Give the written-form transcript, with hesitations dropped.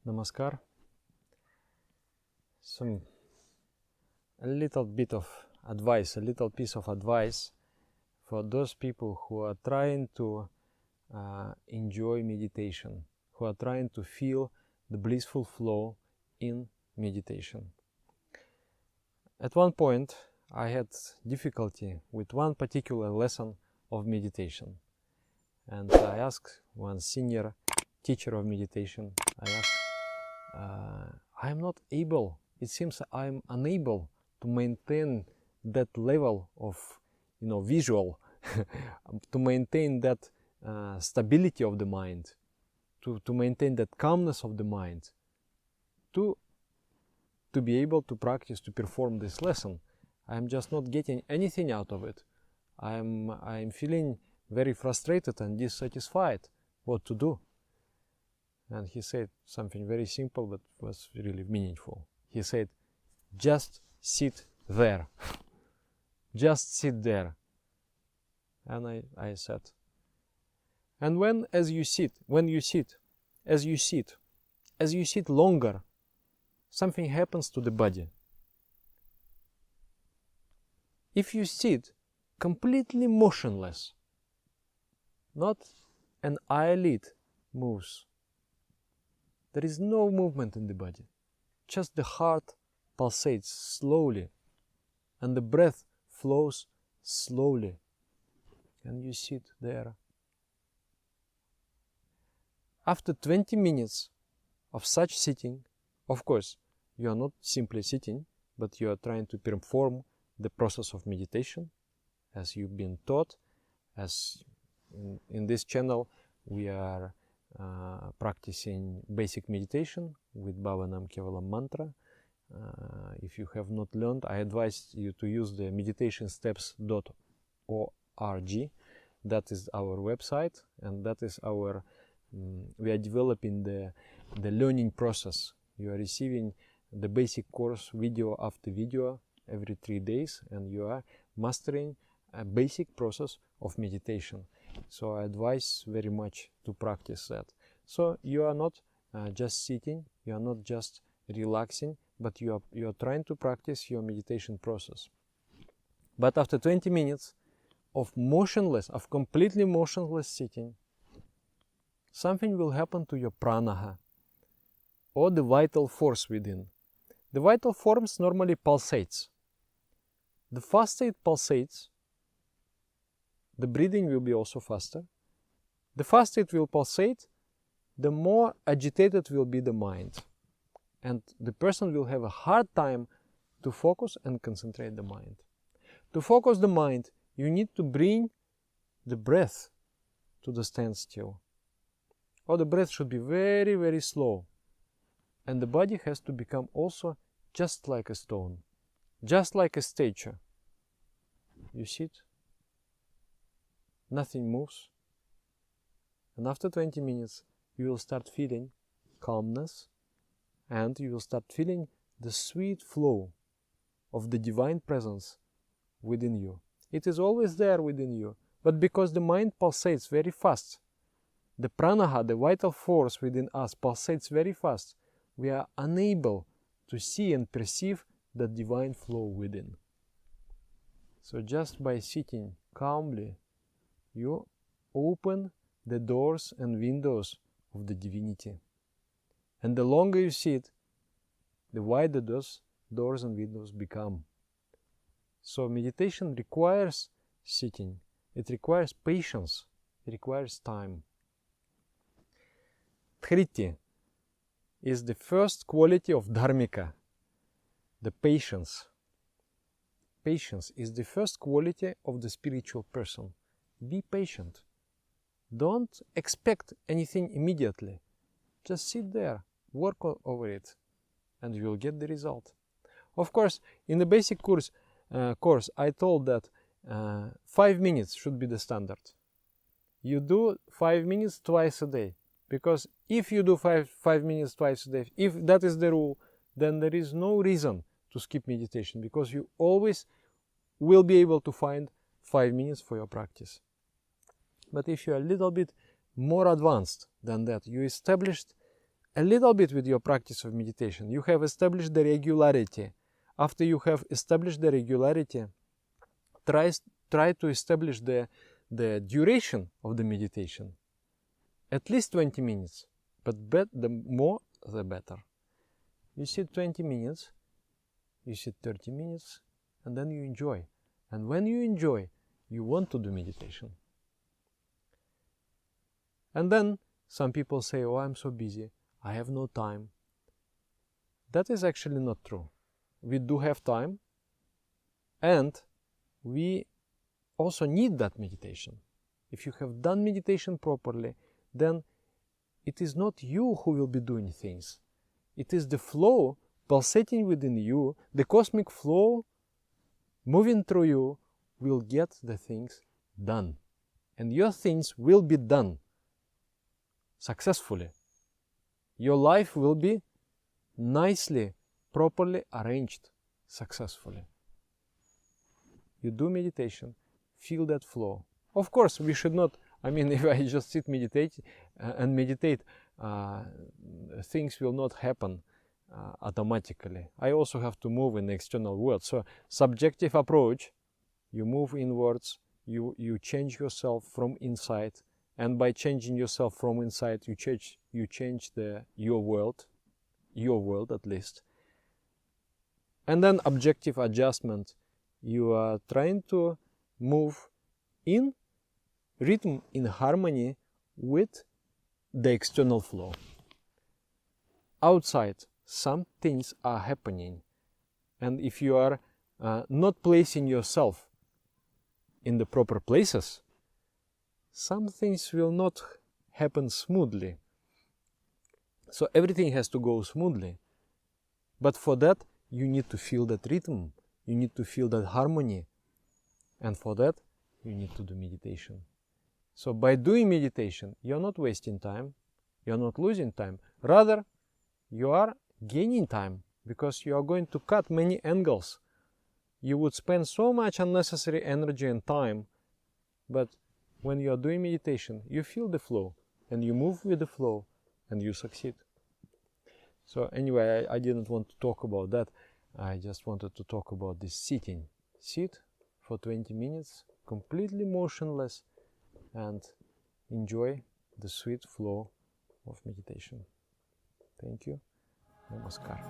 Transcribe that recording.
Namaskar. A little bit of advice, a little piece of advice for those people who are trying to enjoy meditation, who are trying to feel the blissful flow in meditation. At one point, I had difficulty with one particular lesson of meditation. And I asked one senior teacher of meditation, I'm not able, it seems I'm unable to maintain that level of, visual, to maintain that stability of the mind, to maintain that calmness of the mind, to be able to practice, to perform this lesson. I'm just not getting anything out of it. I'm feeling very frustrated and dissatisfied what to do. And he said something very simple but was really meaningful. He said, just sit there. Just sit there. And I said, and as you sit longer, something happens to the body. If you sit completely motionless, not an eyelid moves, there is no movement in the body, just the heart pulsates slowly and the breath flows slowly, and you sit there. After 20 minutes of such sitting, of course, you are not simply sitting, but you are trying to perform the process of meditation as you've been taught. As in this channel, we are practicing basic meditation with Bhavanam Kevalam mantra. If you have not learned, I advise you to use the meditationsteps.org. That is our website, and that is our we are developing the learning process. You are receiving the basic course video after video every 3 days, and you are mastering a basic process of meditation. So I advise very much to practice that. So you are not just sitting, you are not just relaxing, but you are trying to practice your meditation process. But after 20 minutes of completely motionless sitting, something will happen to your prana, or the vital force within. The vital force normally pulsates. The faster it pulsates, the breathing will be also faster. The faster it will pulsate, the more agitated will be the mind. And the person will have a hard time to focus and concentrate the mind. To focus the mind, you need to bring the breath to the standstill. Or the breath should be very, very slow. And the body has to become also just like a stone, just like a statue. You sit, nothing moves, and after 20 minutes you will start feeling calmness, and you will start feeling the sweet flow of the divine presence within you. It is always there within you, but because the mind pulsates very fast, the prana, the vital force within us, pulsates very fast, we are unable to see and perceive the divine flow within. So just by sitting calmly, you open the doors and windows of the divinity. And the longer you sit, the wider those doors and windows become. So meditation requires sitting. It requires patience. It requires time. Dhriti is the first quality of dharmika, the patience. Patience is the first quality of the spiritual person. Be patient. Don't expect anything immediately. Just sit there, work over it, and you will get the result. Of course, in the basic course I told that 5 minutes should be the standard. You do 5 minutes twice a day. Because if you do 5 minutes twice a day, if that is the rule, then there is no reason to skip meditation, because you always will be able to find 5 minutes for your practice. But if you are a little bit more advanced than that, you established a little bit with your practice of meditation. You have established the regularity. After you have established the regularity, try to establish the duration of the meditation. At least 20 minutes, but the more the better. You sit 20 minutes, you sit 30 minutes, and then you enjoy. And when you enjoy, you want to do meditation. And then some people say, oh, I'm so busy, I have no time. That is actually not true. We do have time, and we also need that meditation. If you have done meditation properly, then it is not you who will be doing things. It is the flow pulsating within you, the cosmic flow moving through you will get the things done. And your things will be done successfully. Your life will be nicely, properly arranged successfully. You do meditation, feel that flow. Of course, we should not, if I just sit meditate, things will not happen automatically. I also have to move in the external world. So, subjective approach, you move inwards, you change yourself from inside, and by changing yourself from inside, you change your world at least. And then objective adjustment, you are trying to move in rhythm, in harmony with the external flow. Outside, some things are happening, and if you are not placing yourself in the proper places, some things will not happen smoothly. So everything has to go smoothly. But for that, you need to feel that rhythm, you need to feel that harmony, and for that, you need to do meditation. So by doing meditation, you're not wasting time, you're not losing time, rather you are gaining time, because you are going to cut many angles. You would spend so much unnecessary energy and time, but when you are doing meditation, you feel the flow, and you move with the flow, and you succeed. So anyway, I didn't want to talk about that. I just wanted to talk about this sitting. Sit for 20 minutes, completely motionless, and enjoy the sweet flow of meditation. Thank you. Namaskar.